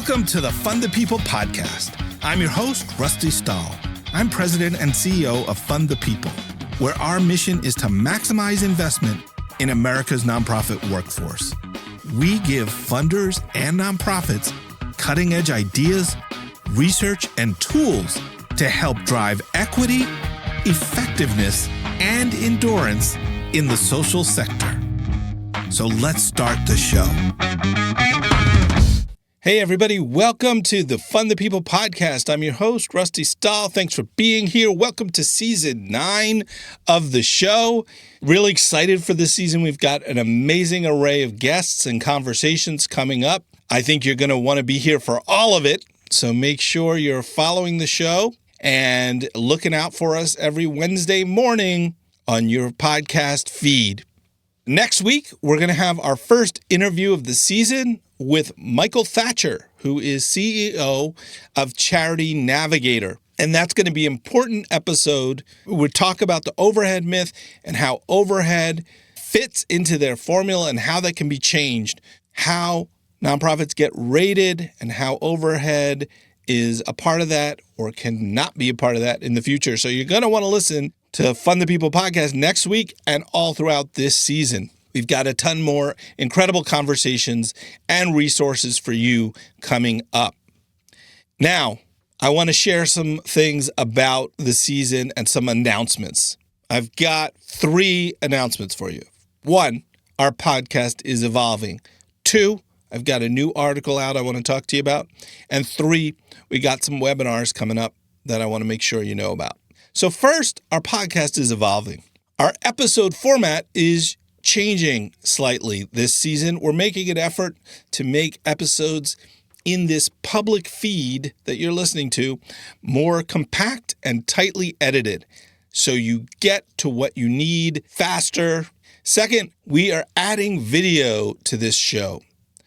Welcome to the Fund the People podcast. I'm your host, Rusty Stahl. I'm president and CEO of Fund the People, where our mission is to maximize investment in America's nonprofit workforce. We give funders and nonprofits cutting-edge ideas, research, and tools to help drive equity, effectiveness, and endurance in the social sector. So let's start the show. Hey, everybody. Welcome to the Fund the People podcast. I'm your host, Rusty Stahl. Thanks for being here. Welcome to season 9 of the show. Really excited for this season. We've got an amazing array of guests and conversations coming up. I think you're going to want to be here for all of it. So make sure you're following the show and looking out for us every Wednesday morning on your podcast feed. Next week, we're going to have our first interview of the season with Michael Thatcher, who is CEO of Charity Navigator. And that's going to be an important episode. We'll talk about the overhead myth and how overhead fits into their formula and how that can be changed, how nonprofits get rated and how overhead is a part of that or cannot be a part of that in the future. So you're going to want to listen to Fund the People podcast next week and all throughout this season. We've got a ton more incredible conversations and resources for you coming up. Now, I want to share some things about the season and some announcements. I've got 3 announcements for you. 1, our podcast is evolving. 2, I've got a new article out I want to talk to you about. And 3, we got some webinars coming up that I want to make sure you know about. So first, our podcast is evolving. Our episode format is changing slightly this season. We're making an effort to make episodes in this public feed that you're listening to more compact and tightly edited so you get to what you need faster. Second, we are adding video to this show.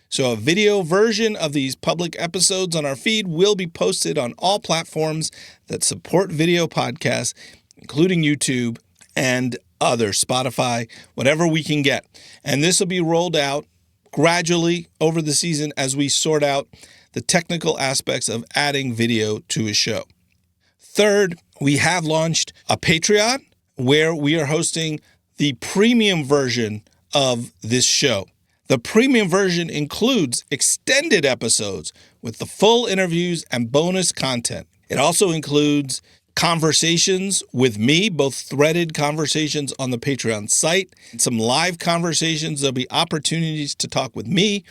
So a video version of these public episodes on our feed will be posted on all platforms that support video podcasts, including YouTube and others, Spotify, whatever we can get. And this will be rolled out gradually over the season as we sort out the technical aspects of adding video to a show. Third, we have launched a Patreon where we are hosting the premium version of this show. The premium version includes extended episodes with the full interviews and bonus content. It also includes conversations with me, both threaded conversations on the Patreon site, some live conversations. There'll be opportunities to talk with me,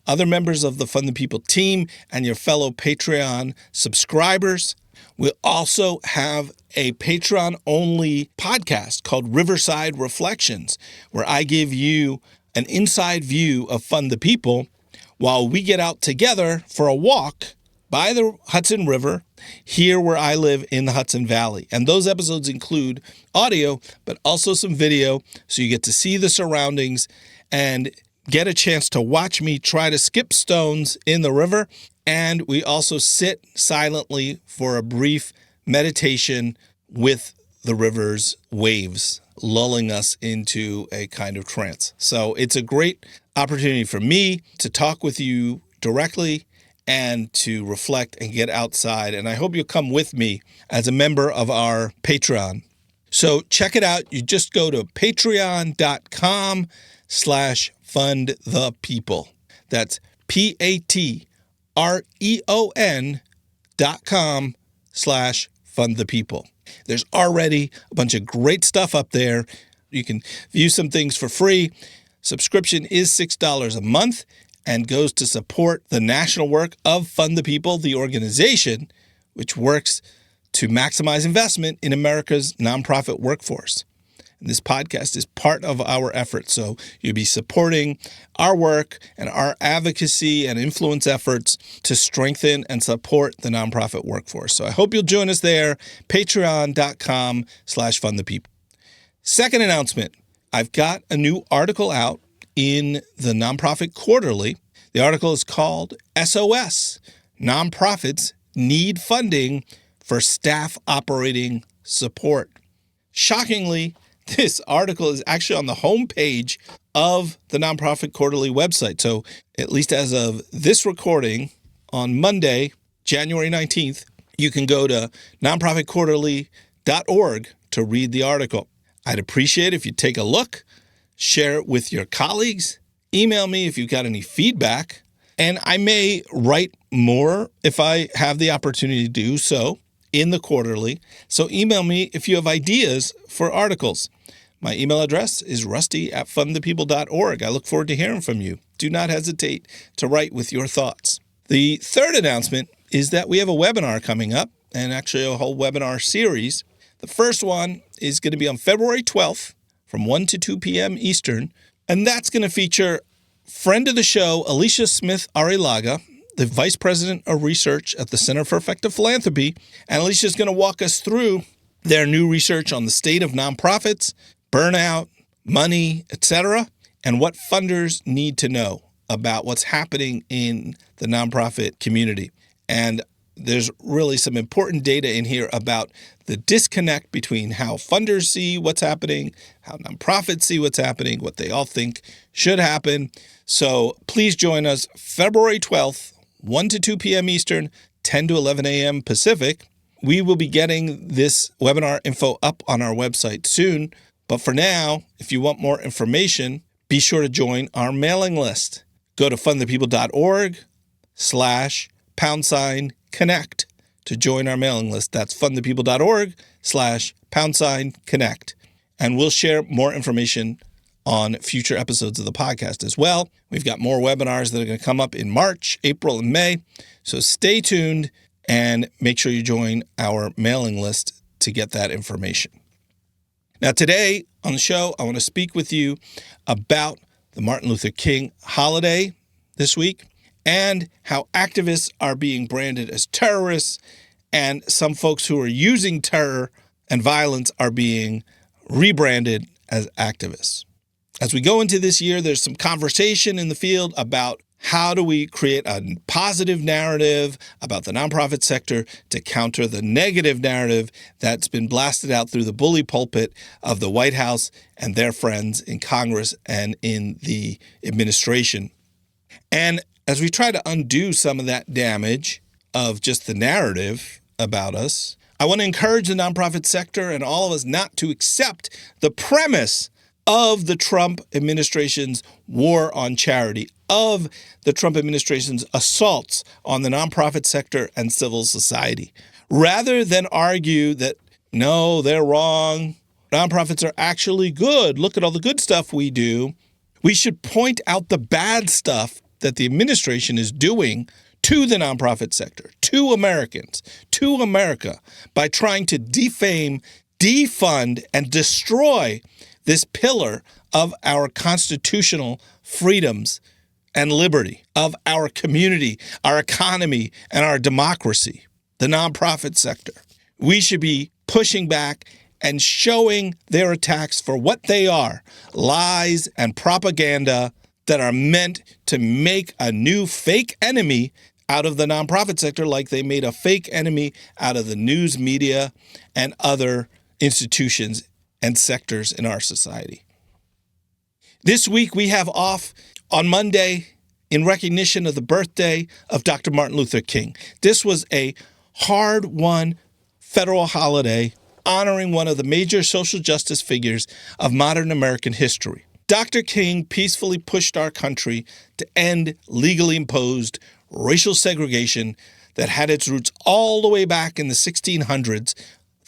other members of the Fund the People team, and your fellow Patreon subscribers. We'll also have a Patreon-only podcast called Riverside Reflections, where I give you an inside view of Fund the People while we get out together for a walk by the Hudson River, here where I live in the Hudson Valley. And those episodes include audio, but also some video, so you get to see the surroundings and get a chance to watch me try to skip stones in the river. And we also sit silently for a brief meditation with the river's waves, lulling us into a kind of trance. So it's a great opportunity for me to talk with you directly and to reflect and get outside. And I hope you'll come with me as a member of our Patreon. So check it out. You just go to patreon.com/fundthepeople. That's patreon.com/fundthepeople. There's already a bunch of great stuff up there. You can view some things for free. Subscription is $6 a month and goes to support the national work of Fund the People, the organization which works to maximize investment in America's nonprofit workforce. And this podcast is part of our effort, so you'll be supporting our work and our advocacy and influence efforts to strengthen and support the nonprofit workforce. So I hope you'll join us there, patreon.com/fundthepeople. Second announcement, I've got a new article out in the Nonprofit Quarterly. The article is called SOS, Nonprofits Need Funding for Staff Operating Support. Shockingly, this article is actually on the homepage of the Nonprofit Quarterly website. So at least as of this recording, on Monday, January 19th, you can go to nonprofitquarterly.org to read the article. I'd appreciate it if you take a look, share it with your colleagues, email me if you've got any feedback, and I may write more if I have the opportunity to do so in the quarterly. So email me if you have ideas for articles. My email address is rusty@fundthepeople.org. I look forward to hearing from you. Do not hesitate to write with your thoughts. The third announcement is that we have a webinar coming up, and actually a whole webinar series. The first one is going to be on February 12th from 1 to 2 p.m. Eastern, and that's going to feature friend of the show, Alicia Smith Arrilaga, the Vice President of Research at the Center for Effective Philanthropy. And Alicia is going to walk us through their new research on the state of nonprofits, burnout, money, etc., and what funders need to know about what's happening in the nonprofit community. And there's really some important data in here about the disconnect between how funders see what's happening, how nonprofits see what's happening, what they all think should happen. So please join us February 12th, 1 to 2 p.m. Eastern, 10 to 11 a.m. Pacific. We will be getting this webinar info up on our website soon. But for now, if you want more information, be sure to join our mailing list. Go to fundthepeople.org/#connect to join our mailing list. That's fundthepeople.org/#connect. And we'll share more information on future episodes of the podcast as well. We've got more webinars that are going to come up in March, April, and May. So stay tuned and make sure you join our mailing list to get that information. Now, today on the show, I want to speak with you about the Martin Luther King holiday this week and how activists are being branded as terrorists, and some folks who are using terror and violence are being rebranded as activists. As we go into this year, there's some conversation in the field about how do we create a positive narrative about the nonprofit sector to counter the negative narrative that's been blasted out through the bully pulpit of the White House and their friends in Congress and in the administration. And as we try to undo some of that damage of just the narrative about us, I want to encourage the nonprofit sector and all of us not to accept the premise of the Trump administration's war on charity, of the Trump administration's assaults on the nonprofit sector and civil society. Rather than argue that, no, they're wrong, nonprofits are actually good, look at all the good stuff we do, we should point out the bad stuff that the administration is doing to the nonprofit sector, to Americans, to America, by trying to defame, defund, and destroy this pillar of our constitutional freedoms and liberty, of our community, our economy, and our democracy, the nonprofit sector. We should be pushing back and showing their attacks for what they are, lies and propaganda that are meant to make a new fake enemy out of the nonprofit sector, like they made a fake enemy out of the news media and other institutions and sectors in our society. This week we have off on Monday in recognition of the birthday of Dr. Martin Luther King. This was a hard-won federal holiday honoring one of the major social justice figures of modern American history. Dr. King peacefully pushed our country to end legally imposed racial segregation that had its roots all the way back in the 1600s,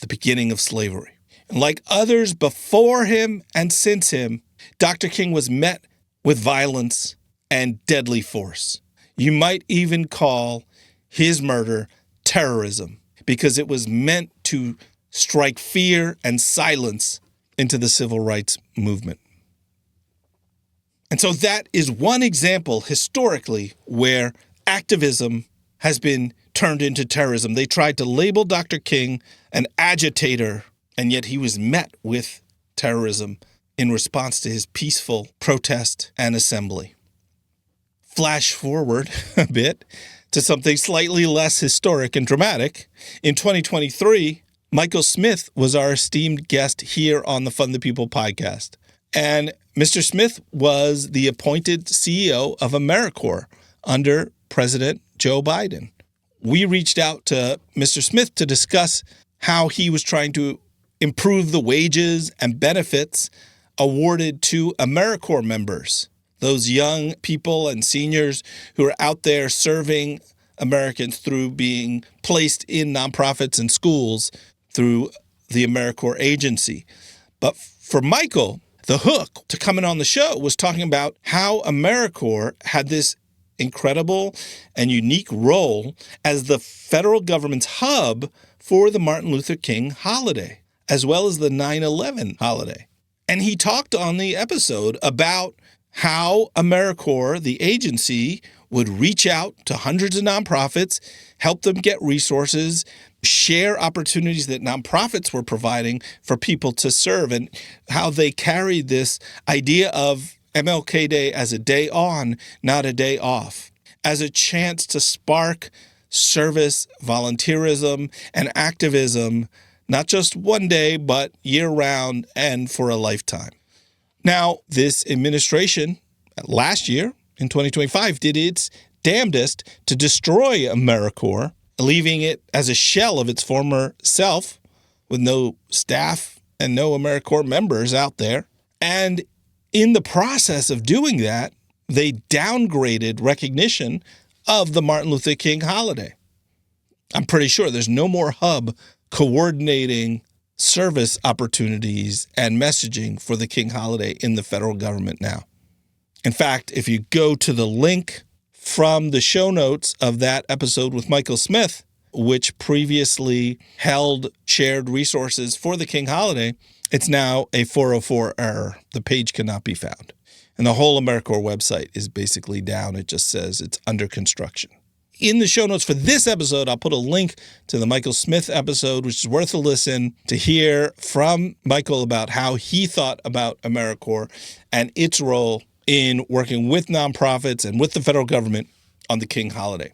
the beginning of slavery. And like others before him and since him, Dr. King was met with violence and deadly force. You might even call his murder terrorism, because it was meant to strike fear and silence into the civil rights movement. And so that is one example historically where activism has been turned into terrorism. They tried to label Dr. King an agitator, and yet he was met with terrorism in response to his peaceful protest and assembly. Flash forward a bit to something slightly less historic and dramatic. In 2023, Michael Smith was our esteemed guest here on the Fund the People podcast. And Mr. Smith was the appointed CEO of AmeriCorps under President Joe Biden. We reached out to Mr. Smith to discuss how he was trying to improve the wages and benefits awarded to AmeriCorps members, those young people and seniors who are out there serving Americans through being placed in nonprofits and schools through the AmeriCorps agency. But for Michael, the hook to coming on the show was talking about how AmeriCorps had this incredible and unique role as the federal government's hub for the Martin Luther King holiday, as well as the 9/11 holiday. And he talked on the episode about how AmeriCorps, the agency, would reach out to hundreds of nonprofits, help them get resources, share opportunities that nonprofits were providing for people to serve, and how they carried this idea of MLK Day as a day on, not a day off, as a chance to spark service, volunteerism, and activism, not just one day, but year-round and for a lifetime. Now, this administration last year, in 2025, did its damnedest to destroy AmeriCorps, leaving it as a shell of its former self with no staff and no AmeriCorps members out there. And in the process of doing that, they downgraded recognition of the Martin Luther King holiday. I'm pretty sure there's no more hub coordinating service opportunities and messaging for the King holiday in the federal government now. In fact, if you go to the link from the show notes of that episode with Michael Smith, which previously held shared resources for the King holiday, it's now a 404 error. The page cannot be found. And the whole AmeriCorps website is basically down. It just says it's under construction. In the show notes for this episode, I'll put a link to the Michael Smith episode, which is worth a listen to hear from Michael about how he thought about AmeriCorps and its role in working with nonprofits and with the federal government on the King holiday.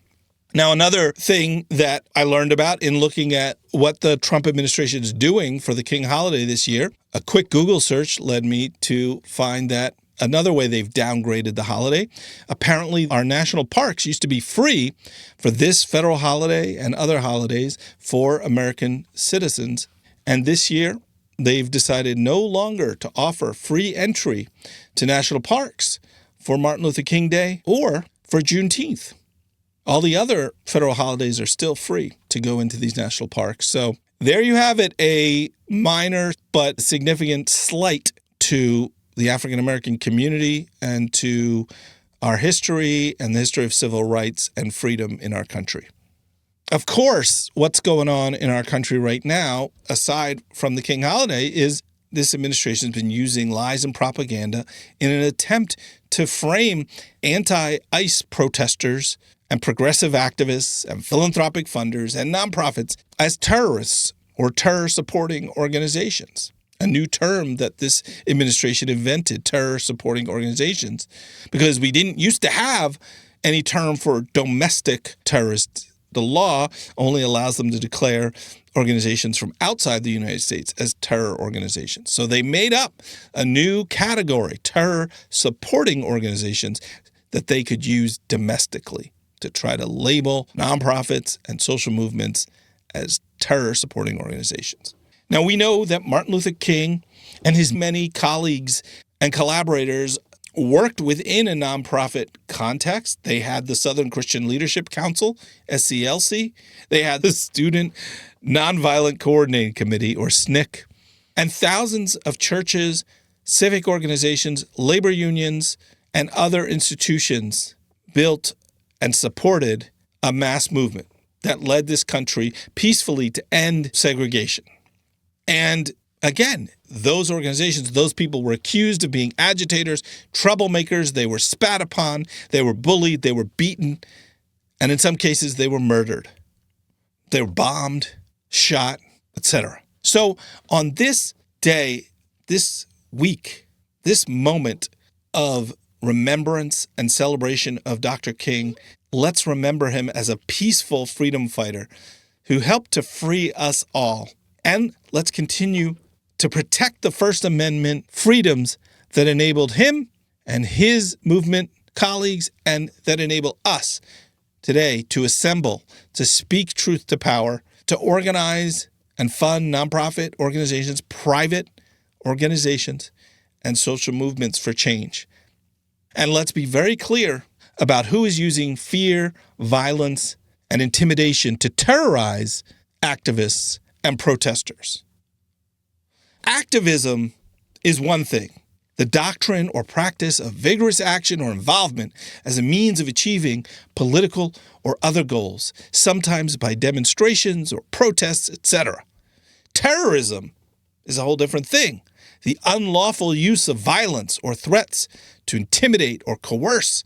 Now, another thing that I learned about in looking at what the Trump administration is doing for the King holiday this year, a quick Google search led me to find that another way they've downgraded the holiday. Apparently, our national parks used to be free for this federal holiday and other holidays for American citizens. And this year, they've decided no longer to offer free entry to national parks for Martin Luther King Day or for Juneteenth. All the other federal holidays are still free to go into these national parks. So there you have it, a minor but significant slight to the African-American community and to our history and the history of civil rights and freedom in our country. Of course, what's going on in our country right now, aside from the King holiday, is this administration has been using lies and propaganda in an attempt to frame anti-ICE protesters and progressive activists and philanthropic funders and nonprofits as terrorists or terror-supporting organizations. A new term that this administration invented, terror-supporting organizations, because we didn't used to have any term for domestic terrorists. The law only allows them to declare organizations from outside the United States as terror organizations. So they made up a new category, terror-supporting organizations, that they could use domestically to try to label nonprofits and social movements as terror-supporting organizations. Now, we know that Martin Luther King and his many colleagues and collaborators worked within a nonprofit context. They had the Southern Christian Leadership Council, SCLC. They had the Student Nonviolent Coordinating Committee, or SNCC, and thousands of churches, civic organizations, labor unions, and other institutions built and supported a mass movement that led this country peacefully to end segregation. And again, those organizations, those people were accused of being agitators, troublemakers. They were spat upon, they were bullied, they were beaten, and in some cases, they were murdered. They were bombed, shot, etc. So on this day, this week, this moment of remembrance and celebration of Dr. King, let's remember him as a peaceful freedom fighter who helped to free us all. And let's continue to protect the First Amendment freedoms that enabled him and his movement colleagues and that enable us today to assemble, to speak truth to power, to organize and fund nonprofit organizations, private organizations, and social movements for change. And let's be very clear about who is using fear, violence, and intimidation to terrorize activists and protesters. Activism is one thing. The doctrine or practice of vigorous action or involvement as a means of achieving political or other goals, sometimes by demonstrations or protests, etc. Terrorism is a whole different thing. The unlawful use of violence or threats to intimidate or coerce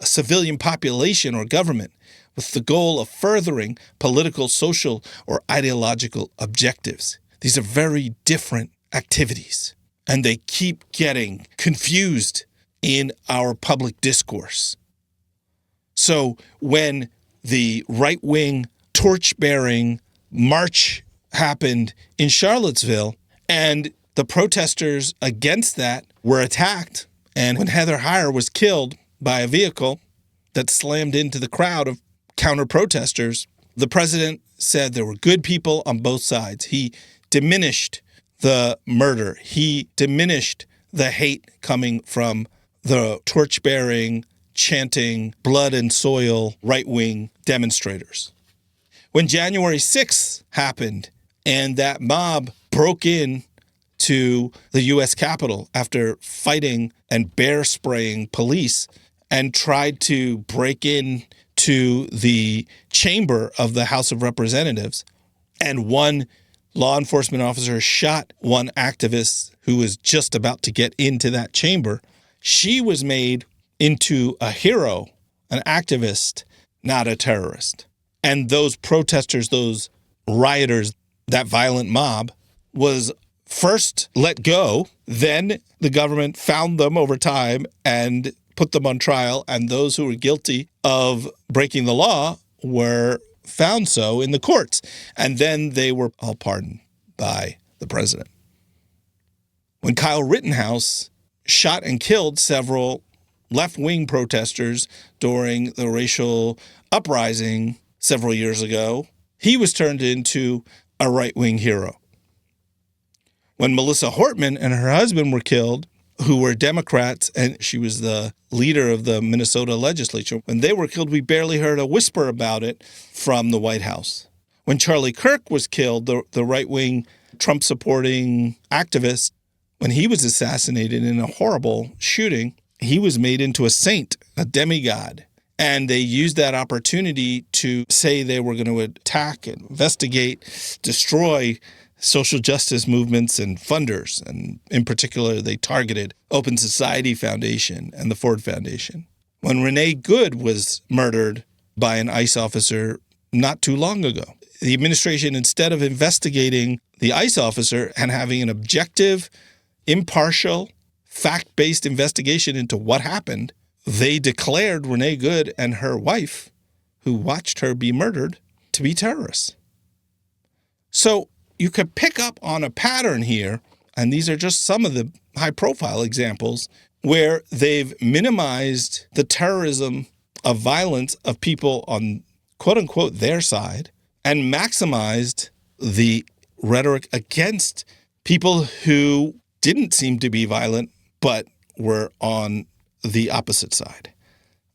a civilian population or government with the goal of furthering political, social, or ideological objectives. These are very different activities. And they keep getting confused in our public discourse. So when the right-wing torch-bearing march happened in Charlottesville and the protesters against that were attacked, and when Heather Heyer was killed by a vehicle that slammed into the crowd of counter-protesters, the president said there were good people on both sides. He diminished the murder. He diminished the hate coming from the torch-bearing, chanting, blood and soil right-wing demonstrators. When January 6th happened and that mob broke in to the U.S. Capitol after fighting and bear spraying police and tried to break in to the chamber of the House of Representatives, and one law enforcement officer shot one activist who was just about to get into that chamber, she was made into a hero, an activist, not a terrorist. And those protesters, those rioters, that violent mob was first let go. Then the government found them over time and put them on trial. And those who were guilty of breaking the law were found so in the courts. And then they were all pardoned by the president. When Kyle Rittenhouse shot and killed several left-wing protesters during the racial uprising several years ago, he was turned into a right-wing hero. When Melissa Hortman and her husband were killed, who were Democrats, and she was the leader of the Minnesota legislature, when they were killed, we barely heard a whisper about it from the White House. When Charlie Kirk was killed, the right-wing Trump-supporting activist, when he was assassinated in a horrible shooting, he was made into a saint, a demigod. And they used that opportunity to say they were going to attack, investigate, destroy social justice movements and funders. And in particular, they targeted Open Society Foundation and the Ford Foundation. When Renee Good was murdered by an ICE officer not too long ago, the administration, instead of investigating the ICE officer and having an objective, impartial, fact-based investigation into what happened, they declared Renee Good and her wife, who watched her be murdered, to be terrorists. So you could pick up on a pattern here, and these are just some of the high-profile examples, where they've minimized the terrorism of violence of people on quote-unquote their side and maximized the rhetoric against people who didn't seem to be violent but were on the opposite side.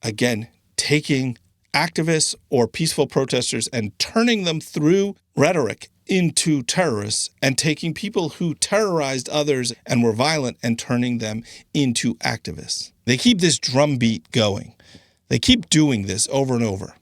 Again, taking activists or peaceful protesters and turning them through rhetoric into terrorists, and taking people who terrorized others and were violent and turning them into activists. They keep this drumbeat going. They keep doing this over and over.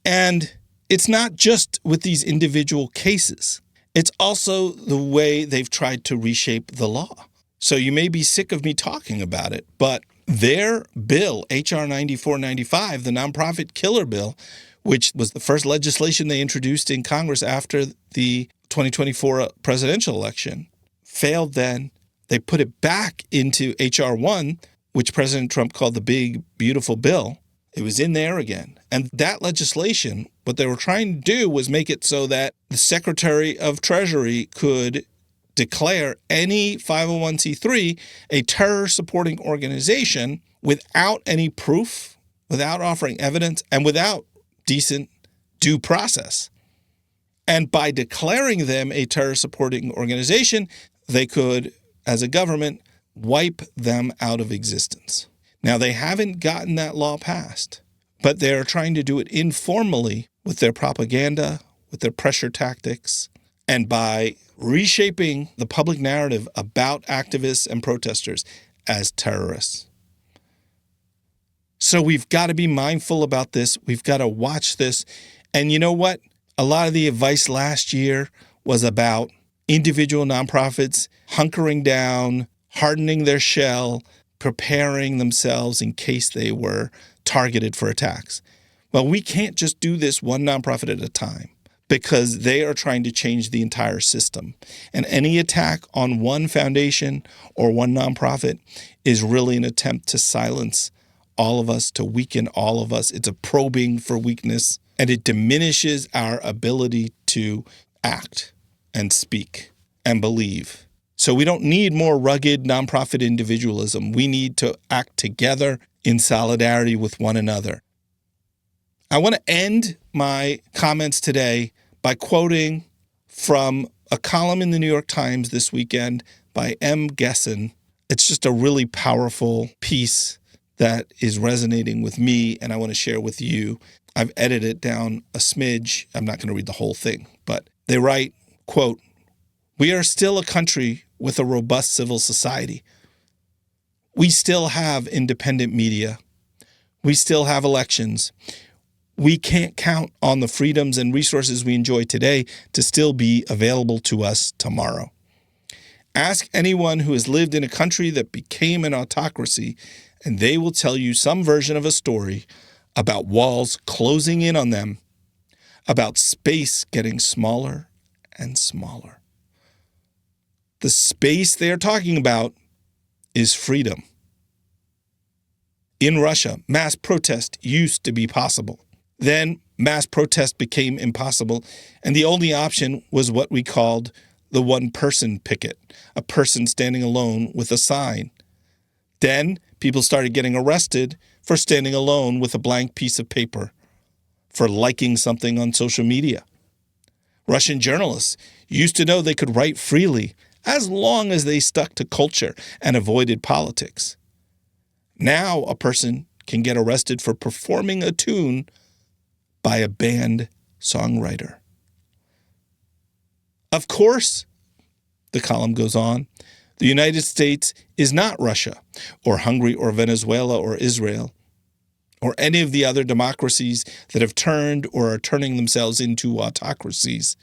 And it's not just with these individual cases. It's also the way they've tried to reshape the law. So you may be sick of me talking about it, but their bill, H.R. 9495, the nonprofit killer bill, which was the first legislation they introduced in Congress after the 2024 presidential election, failed then. They put it back into H.R. 1, which President Trump called the big, beautiful bill. It was in there again. And that legislation, what they were trying to do was make it so that the Secretary of Treasury could declare any 501c3 a terror-supporting organization without any proof without offering evidence, and without decent due process. And by declaring them a terror-supporting organization, they could, as a government, wipe them out of existence. Now, they haven't gotten that law passed, but they're trying to do it informally with their propaganda, with their pressure tactics, and by reshaping the public narrative about activists and protesters as terrorists. So we've got to be mindful about this. We've got to watch this. And you know what? A lot of the advice last year was about individual nonprofits hunkering down, hardening their shell, preparing themselves in case they were targeted for attacks. Well, we can't just do this one nonprofit at a time because they are trying to change the entire system. And any attack on one foundation or one nonprofit is really an attempt to silence all of us, to weaken all of us. It's a probing for weakness, and it diminishes our ability to act and speak and believe. So we don't need more rugged nonprofit individualism. We need to act together in solidarity with one another. I want to end my comments today by quoting from a column in the New York Times this weekend by M. Gesson. It's just a really powerful piece that is resonating with me, and I want to share with you. I've edited it down a smidge. I'm not going to read the whole thing, but they write, quote, "We are still a country with a robust civil society. We still have independent media. We still have elections. We can't count on the freedoms and resources we enjoy today to still be available to us tomorrow. Ask anyone who has lived in a country that became an autocracy, and they will tell you some version of a story about walls closing in on them, about space getting smaller and smaller. The space they are talking about is freedom. In Russia, mass protest used to be possible. Then mass protest became impossible, and the only option was what we called the one-person picket, a person standing alone with a sign. Then people started getting arrested for standing alone with a blank piece of paper, for liking something on social media. Russian journalists used to know they could write freely as long as they stuck to culture and avoided politics. Now a person can get arrested for performing a tune by a band songwriter. Of course, the column goes on, the United States is not Russia or Hungary or Venezuela or Israel or any of the other democracies that have turned or are turning themselves into autocracies.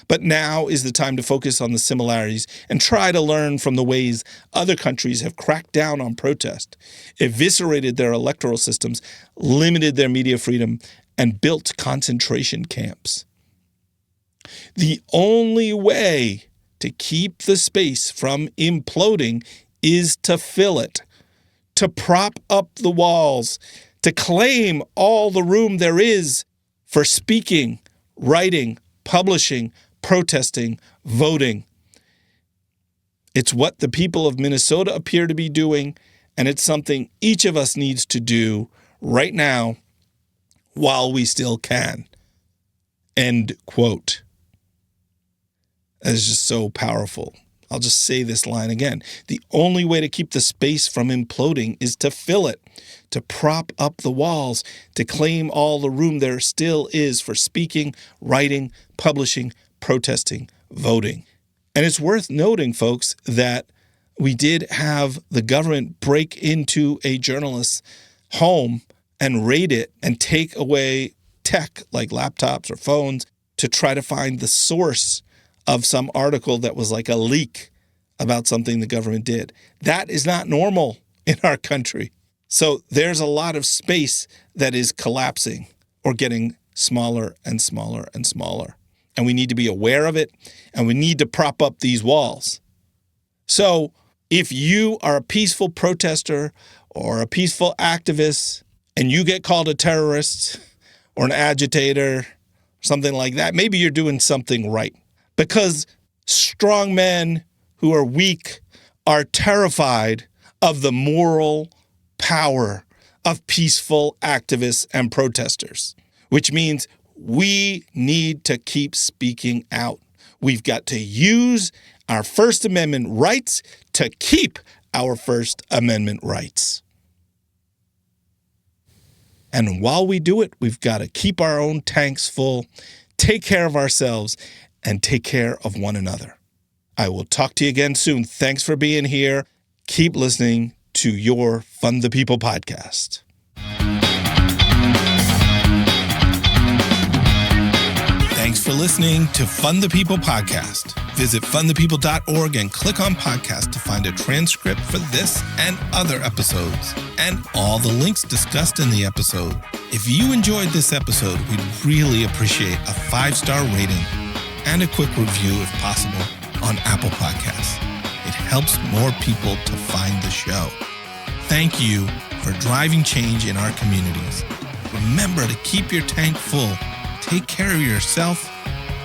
But now is the time to focus on the similarities and try to learn from the ways other countries have cracked down on protest, eviscerated their electoral systems, limited their media freedom, and built concentration camps. The only way to keep the space from imploding is to fill it, to prop up the walls, to claim all the room there is for speaking, writing, publishing, protesting, voting. It's what the people of Minnesota appear to be doing, and it's something each of us needs to do right now while we still can." End quote. That is just so powerful. I'll just say this line again. The only way to keep the space from imploding is to fill it, to prop up the walls, to claim all the room there still is for speaking, writing, publishing, protesting, voting. And it's worth noting, folks, that we did have the government break into a journalist's home and raid it and take away tech like laptops or phones to try to find the source of some article that was like a leak about something the government did. That is not normal in our country. So there's a lot of space that is collapsing or getting smaller and smaller and smaller. And we need to be aware of it, and we need to prop up these walls. So if you are a peaceful protester or a peaceful activist and you get called a terrorist or an agitator, something like that, maybe you're doing something right. Because strong men who are weak are terrified of the moral power of peaceful activists and protesters, which means we need to keep speaking out. We've got to use our First Amendment rights to keep our First Amendment rights. And while we do it, we've got to keep our own tanks full, take care of ourselves, and take care of one another. I will talk to you again soon. Thanks for being here. Keep listening to your Fund the People podcast. Thanks for listening to Fund the People podcast. Visit fundthepeople.org and click on podcast to find a transcript for this and other episodes and all the links discussed in the episode. If you enjoyed this episode, we'd really appreciate a 5-star rating and a quick review if possible on Apple Podcasts. It helps more people to find the show. Thank you for driving change in our communities. Remember to keep your tank full, take care of yourself,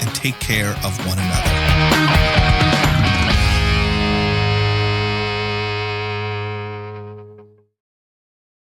and take care of one another.